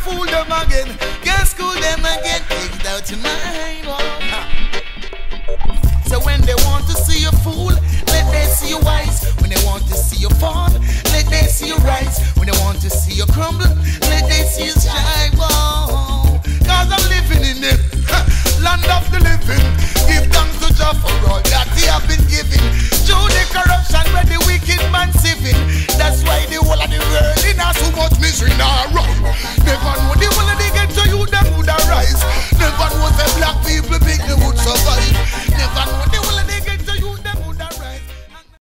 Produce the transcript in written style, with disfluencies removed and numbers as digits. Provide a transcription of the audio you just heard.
fool them again. Can't school them again. Take it out your mind. So when they want to see you fool, let them see you wise. When they want to see you fall, let them see you rise. When they want to see you crumble, let them see you shine.